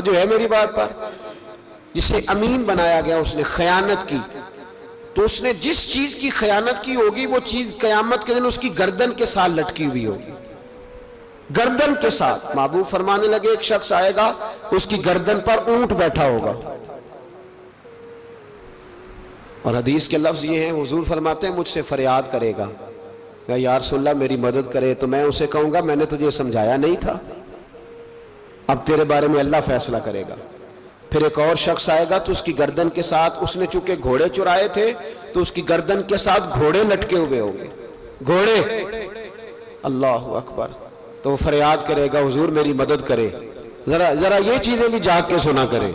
توجہ ہے میری بات پر؟ جسے امین بنایا گیا اس نے خیانت کی، تو اس نے جس چیز کی خیانت کی ہوگی وہ چیز قیامت کے دن اس کی گردن کے ساتھ لٹکی ہوئی ہوگی، گردن کے ساتھ۔ محبوب فرمانے لگے ایک شخص آئے گا اس کی گردن پر اونٹ بیٹھا ہوگا، اور حدیث کے لفظ یہ ہیں، حضور فرماتے ہیں مجھ سے فریاد کرے گا یا رسول اللہ میری مدد کرے، تو میں اسے کہوں گا میں نے تجھے سمجھایا نہیں تھا، اب تیرے بارے میں اللہ فیصلہ کرے گا۔ پھر ایک اور شخص آئے گا تو اس کی گردن کے ساتھ، اس نے چونکہ گھوڑے چرائے تھے تو اس کی گردن کے ساتھ گھوڑے لٹکے ہوئے ہوں گے، گھوڑے، اللہ اکبر، تو وہ فریاد کرے گا حضور میری مدد کرے۔ ذرا یہ چیزیں بھی جاگ کے سنا کرے۔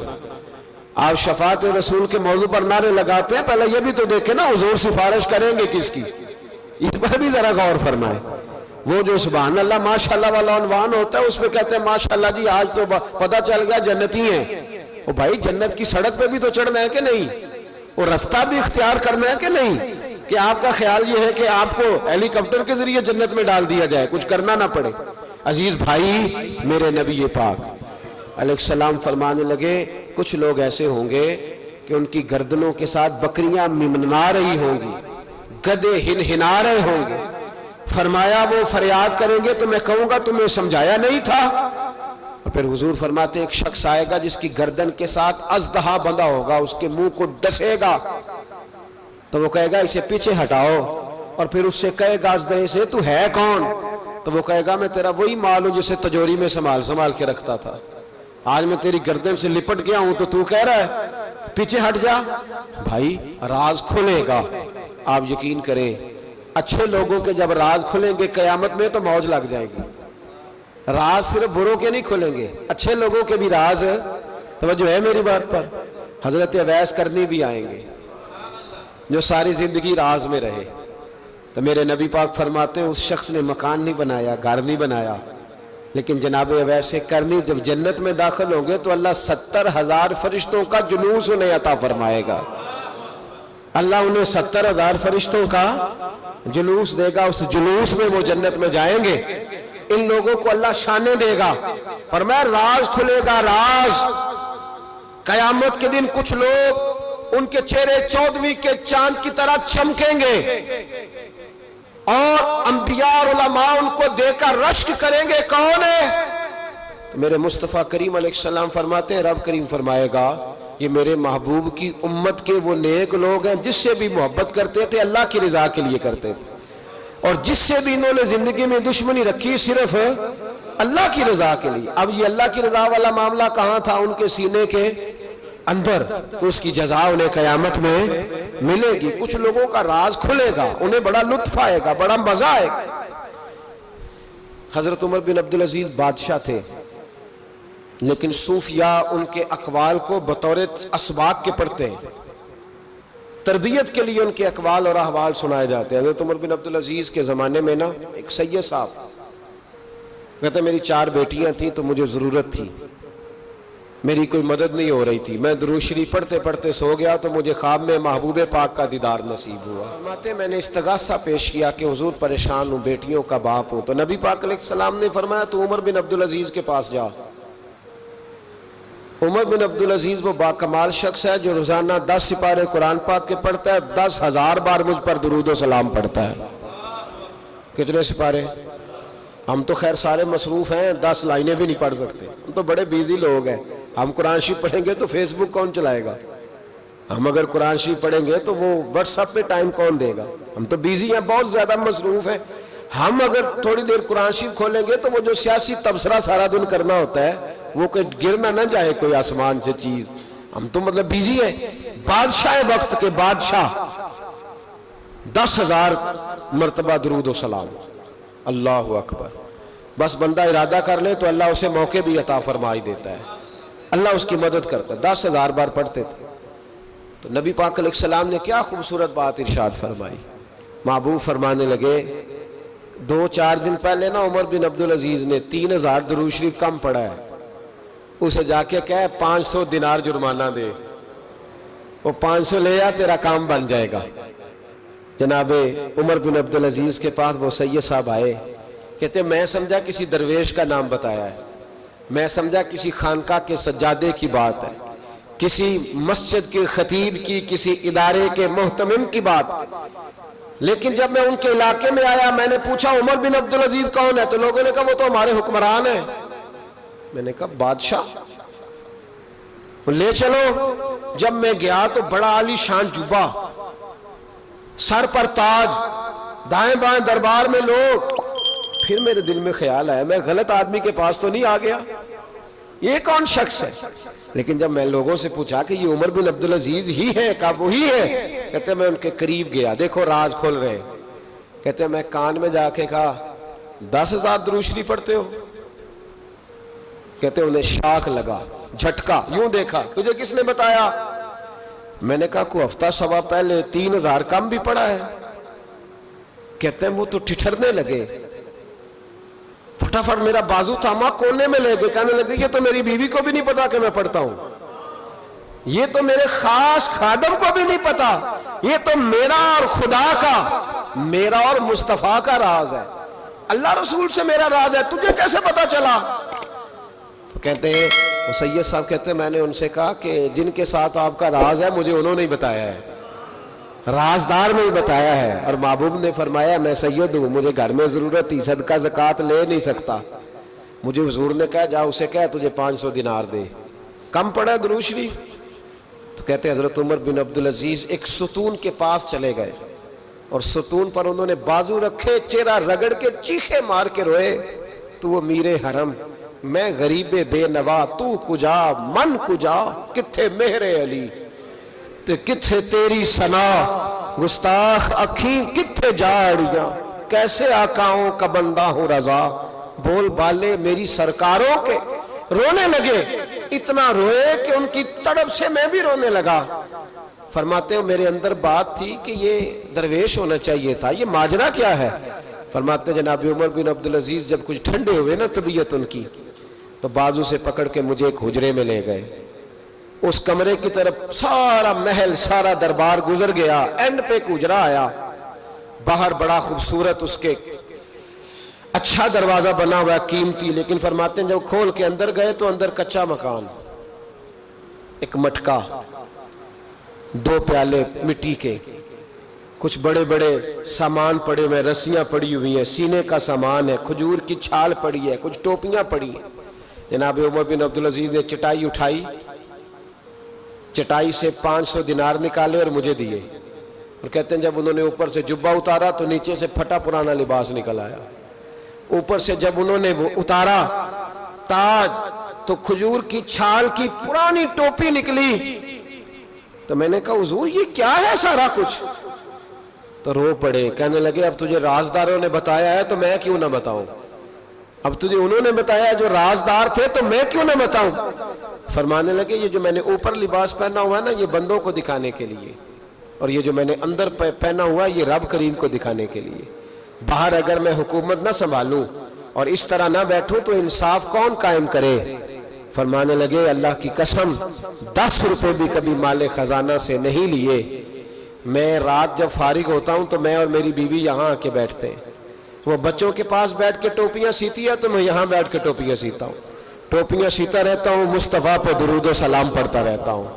آپ شفاعت رسول کے موضوع پر نعرے لگاتے ہیں، پہلے یہ بھی تو دیکھیں نا حضور سفارش کریں گے کس کی، اس پر بھی ذرا غور فرمائیں۔ وہ جو سبحان اللہ ماشاءاللہ والا عنوان ہوتا ہے اس پہ کہتے ہیں ماشاءاللہ جی آج تو پتہ چل گیا جنتی ہیں۔ وہ بھائی جنت کی سڑک پہ بھی تو چڑھنا ہے کہ نہیں؟ وہ رستہ بھی اختیار کرنا ہے کہ نہیں؟ کہ آپ کا خیال یہ ہے کہ آپ کو ہیلی کاپٹر کے ذریعے جنت میں ڈال دیا جائے، کچھ کرنا نہ پڑے۔ عزیز بھائی، میرے نبی پاک علیہ السلام فرمانے لگے کچھ لوگ ایسے ہوں گے کہ ان کی گردنوں کے ساتھ بکریاں ممنا رہی ہوں گی، گدھے ہنہنا رہے ہوں گے۔ فرمایا وہ فریاد کریں گے تو میں کہوں گا تمہیں سمجھایا نہیں تھا۔ اور پھر حضور فرماتے ایک شخص آئے گا جس کی گردن کے ساتھ اژدہا بندھا ہوگا، اس کے منہ کو ڈسے گا، تو وہ کہے گا اسے پیچھے ہٹاؤ، اور پھر اس سے کہے گا اژدہے سے تو ہے کون؟ تو وہ کہے گا میں تیرا وہی مال ہوں جسے تجوری میں سنبھال کے رکھتا تھا، آج میں تیری گردن سے لپٹ گیا ہوں تو کہہ رہا ہے پیچھے ہٹ جا۔ بھائی راز کھلے گا، آپ یقین کریں، اچھے لوگوں کے جب راز کھلیں گے قیامت میں تو موج لگ جائے گی۔ راز صرف بروں کے نہیں کھلیں گے، اچھے لوگوں کے بھی راز ہے۔ توجہ ہے میری بات پر؟ حضرت اویس کرنی بھی آئیں گے جو ساری زندگی راز میں رہے، تو میرے نبی پاک فرماتے ہیں اس شخص نے مکان نہیں بنایا، گھر نہیں بنایا، لیکن جناب اویس کرنی جب جنت میں داخل ہوں گے تو اللہ 70,000 فرشتوں کا جلوس انہیں عطا فرمائے گا۔ اللہ انہیں 70,000 فرشتوں کا جلوس دے گا، اس جلوس میں وہ جنت میں جائیں گے، ان لوگوں کو اللہ شانیں دے گا۔ فرمایا راز کھلے گا، راز۔ قیامت کے دن کچھ لوگ ان کے چہرے 14ویں کے چاند کی طرح چمکیں گے، اور انبیاء اور علماء ان کو دیکھ کر رشک کریں گے کون ہے؟ میرے مصطفیٰ کریم علیہ السلام فرماتے ہیں رب کریم فرمائے گا یہ میرے محبوب کی امت کے وہ نیک لوگ ہیں جس سے بھی محبت کرتے تھے اللہ کی رضا کے لیے کرتے تھے، اور جس سے بھی انہوں نے زندگی میں دشمنی رکھی صرف اللہ کی رضا کے لیے۔ اب یہ اللہ کی رضا والا معاملہ کہاں تھا؟ ان کے سینے کے اندر، تو اس کی جزا انہیں قیامت میں ملے گی۔ کچھ لوگوں کا راز کھلے گا، انہیں بڑا لطف آئے گا، بڑا مزہ آئے گا۔ حضرت عمر بن عبدالعزیز بادشاہ تھے، لیکن صوفیاء ان کے اقوال کو بطور اسباق کے پڑھتے ہیں، تربیت کے لیے ان کے اقوال اور احوال سنائے جاتے ہیں۔ حضرت عمر بن عبدالعزیز کے زمانے میں نا ایک سید صاحب کہتے ہیں میری 4 بیٹیاں تھیں تو مجھے ضرورت تھی، میری کوئی مدد نہیں ہو رہی تھی، میں درود شریف پڑھتے پڑھتے سو گیا تو مجھے خواب میں محبوب پاک کا دیدار نصیب ہوا۔ فرماتے ہیں میں نے استغاثہ پیش کیا کہ حضور پریشان ہوں، بیٹیوں کا باپ ہوں، تو نبی پاک علیہ السلام نے فرمایا تو عمر بن عبدالعزیز کے پاس جا۔ عمر بن عبدالعزیز وہ باکمال شخص ہے جو روزانہ 10 سپارے قرآن پاک کے پڑھتا ہے، 10,000 بار مجھ پر درود و سلام پڑھتا ہے۔ کتنے سپارے؟ ہم تو خیر سارے مصروف ہیں، 10 لائنیں بھی نہیں پڑھ سکتے، ہم تو بڑے بیزی لوگ ہیں۔ ہم قرآن شریف پڑھیں گے تو فیس بک کون چلائے گا؟ ہم اگر قرآن شریف پڑھیں گے تو وہ واٹس ایپ پہ ٹائم کون دے گا؟ ہم تو بیزی ہیں، بہت زیادہ مصروف ہیں۔ ہم اگر تھوڑی دیر قرآن شریف کھولیں گے تو وہ جو سیاسی تبصرہ سارا دن کرنا ہوتا ہے وہ کوئی گرنا نہ جائے کوئی آسمان سے چیز، ہم تو مطلب بیزی ہیں۔ بادشاہ وقت کے بادشاہ 10,000 مرتبہ درود و سلام، اللہ اکبر۔ بس بندہ ارادہ کر لے تو اللہ اسے موقع بھی عطا فرمائی دیتا ہے، اللہ اس کی مدد کرتا ہے۔ 10,000 بار پڑھتے تھے تو نبی پاک علیہ السلام نے کیا خوبصورت بات ارشاد فرمائی۔ محبوب فرمانے لگے 2-4 دن پہلے نا عمر بن عبدالعزیز نے 3,000 درود شریف کم پڑھا ہے، اسے جا کے کہے 500 دینار جرمانہ دے، وہ 500 لے آ تیرا کام بن جائے گا۔ جناب عمر بن عبدالعزیز کے پاس وہ سید صاحب آئے، کہتے میں سمجھا کسی درویش کا نام بتایا ہے، میں سمجھا کسی خانقاہ کے سجادے کی بات ہے، کسی مسجد کے خطیب کی، کسی ادارے کے محتمم کی بات ہے۔ لیکن جب میں ان کے علاقے میں آیا، میں نے پوچھا عمر بن عبدالعزیز کون ہے؟ تو لوگوں نے کہا وہ تو ہمارے حکمران ہیں۔ میں نے کہا بادشاہ لے چلو۔ جب میں گیا تو بڑا عالی شان جبہ، سر پر تاج، دائیں بائیں دربار میں لوگ۔ پھر میرے دل میں خیال آیا میں غلط آدمی کے پاس تو نہیں آ گیا، یہ کون شخص ہے؟ لیکن جب میں لوگوں سے پوچھا کہ یہ عمر بن عبدالعزیز ہی ہے، کہا وہی ہے۔ کہتے میں ان کے قریب گیا، دیکھو راز کھول رہے ہیں۔ کہتے میں کان میں جا کے کہا 10,000 درود شریف پڑھتے ہو؟ کہتے انہیں شاک لگا، جھٹکا، یوں دیکھا تجھے کس نے بتایا؟ میں نے کہا کوئی ہفتہ سوا پہلے 3,000 کم بھی پڑھا ہے۔ کہتے ہیں وہ تو ٹھٹھرنے لگے، فٹافٹ میرا بازو تھاما، کونے میں لے گئے، کہنے لگے یہ تو میری بیوی کو بھی نہیں پتا کہ میں پڑھتا ہوں، یہ تو میرے خاص خادم کو بھی نہیں پتا، یہ تو میرا اور خدا کا، میرا اور مصطفیٰ کا راز ہے، اللہ رسول سے میرا راز ہے، تجھے کیسے پتا چلا؟ تو کہتے ہیں وہ سید صاحب کہتے ہیں میں نے ان سے کہا کہ جن کے ساتھ آپ کا راز ہے مجھے انہوں نے ہی بتایا ہے، رازدار میں ہی بتایا ہے۔ اور محبوب نے فرمایا میں سید ہوں، مجھے گھر میں ضرورت تھی، صدقہ زکوٰۃ لے نہیں سکتا، مجھے حضور نے کہا جا اسے کہہ تجھے 500 دینار دے، کم پڑا درود شریف۔ تو کہتے ہیں حضرت عمر بن عبدالعزیز ایک ستون کے پاس چلے گئے اور ستون پر انہوں نے بازو رکھے، چہرہ رگڑ کے چیخے مار کے روئے، تو وہ میرے حرم، میں غریب بے نوا، تو کجا من کجا، کتھے مہر علی تے کتھے تیری ثنا، گستاخ اکھیں کتھے جاڑیاں، کیسے آقاؤں کا بندہ ہوں رضا، بول بالے میری سرکاروں کے۔ رونے لگے، اتنا روئے کہ ان کی تڑپ سے میں بھی رونے لگا۔ فرماتے ہیں میرے اندر بات تھی کہ یہ درویش ہونا چاہیے تھا، یہ ماجرا کیا ہے؟ فرماتے ہیں جناب عمر بن عبدالعزیز جب کچھ ٹھنڈے ہوئے نا طبیعت ان کی، تو بازو سے پکڑ کے مجھے ایک حجرے میں لے گئے، اس کمرے کی طرف سارا محل سارا دربار گزر گیا، اینڈ پہ ایک حجرہ آیا، باہر بڑا خوبصورت اس کے اچھا دروازہ بنا ہوا قیمتی، لیکن فرماتے ہیں جب کھول کے اندر گئے تو اندر کچا مکان، ایک مٹکا، 2 پیالے مٹی کے، کچھ بڑے بڑے سامان پڑے ہوئے، رسیاں پڑی ہوئی ہیں، سینے کا سامان ہے، کھجور کی چھال پڑی ہے، کچھ ٹوپیاں پڑی ہیں۔ جناب عمر بن عبدالعزیز نے چٹائی اٹھائی، چٹائی سے 500 دینار نکالے اور مجھے دیے، اور کہتے ہیں جب انہوں نے اوپر سے جبہ اتارا تو نیچے سے پھٹا پرانا لباس نکل آیا، اوپر سے جب انہوں نے وہ اتارا تاج تو کھجور کی چھال کی پرانی ٹوپی نکلی، تو میں نے کہا حضور یہ کیا ہے سارا کچھ؟ تو رو پڑے، کہنے لگے اب تجھے رازداروں نے بتایا ہے تو میں کیوں نہ بتاؤں، اب تجھے انہوں نے بتایا جو رازدار تھے تو میں کیوں نہ بتاؤں؟ فرمانے لگے یہ جو میں نے اوپر لباس پہنا ہوا ہے نا یہ بندوں کو دکھانے کے لیے، اور یہ جو میں نے اندر پہنا ہوا ہے یہ رب کریم کو دکھانے کے لیے، باہر اگر میں حکومت نہ سنبھالوں اور اس طرح نہ بیٹھوں تو انصاف کون قائم کرے؟ فرمانے لگے اللہ کی قسم 10 روپے بھی کبھی مال خزانہ سے نہیں لیے، میں رات جب فارغ ہوتا ہوں تو میں اور میری بیوی یہاں آ کے بیٹھتے ہیں، وہ بچوں کے پاس بیٹھ کے ٹوپیاں سیتی ہے تو میں یہاں بیٹھ کے ٹوپیاں سیتا ہوں، ٹوپیاں سیتا رہتا ہوں، مصطفیٰ پہ درود و سلام پڑھتا رہتا ہوں،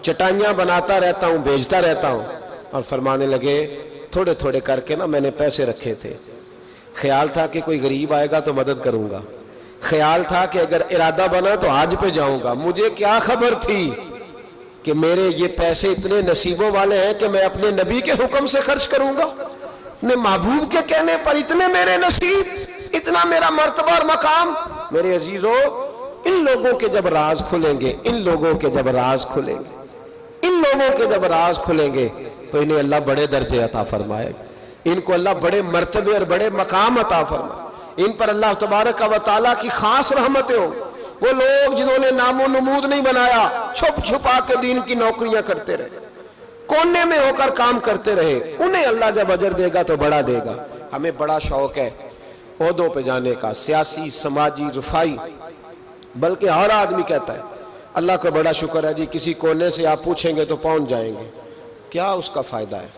چٹائیاں بناتا رہتا ہوں، بیچتا رہتا ہوں۔ اور فرمانے لگے تھوڑے تھوڑے کر کے نا میں نے پیسے رکھے تھے، خیال تھا کہ کوئی غریب آئے گا تو مدد کروں گا، خیال تھا کہ اگر ارادہ بنا تو حج پہ جاؤں گا، مجھے کیا خبر تھی کہ میرے یہ پیسے اتنے نصیبوں والے ہیں کہ میں اپنے نبی کے حکم سے خرچ کروں گا، اپنے محبوب کے کہنے پر اتنے میرے نصیب، اتنا میرا مرتبہ اور مقام۔ میرے عزیزو ان لوگوں کے جب راز کھلیں گے، ان لوگوں کے جب راز کھلیں گے، ان لوگوں کے جب راز کھلیں گے تو انہیں اللہ بڑے درجے عطا فرمائے، ان کو اللہ بڑے مرتبے اور بڑے مقام عطا فرمائے، ان پر اللہ تبارک و تعالیٰ کی خاص رحمتیں ہوں۔ وہ لوگ جنہوں نے نام و نمود نہیں بنایا، چھپ چھپا کے دین کی نوکریاں کرتے رہے، کونے میں ہو کر کام کرتے رہے، انہیں اللہ جب اجر دے گا تو بڑا دے گا۔ ہمیں بڑا شوق ہے عہدوں پہ جانے کا، سیاسی، سماجی، رفائی، بلکہ ہر آدمی کہتا ہے اللہ کا بڑا شکر ہے جی کسی کونے سے آپ پوچھیں گے تو پہنچ جائیں گے، کیا اس کا فائدہ ہے؟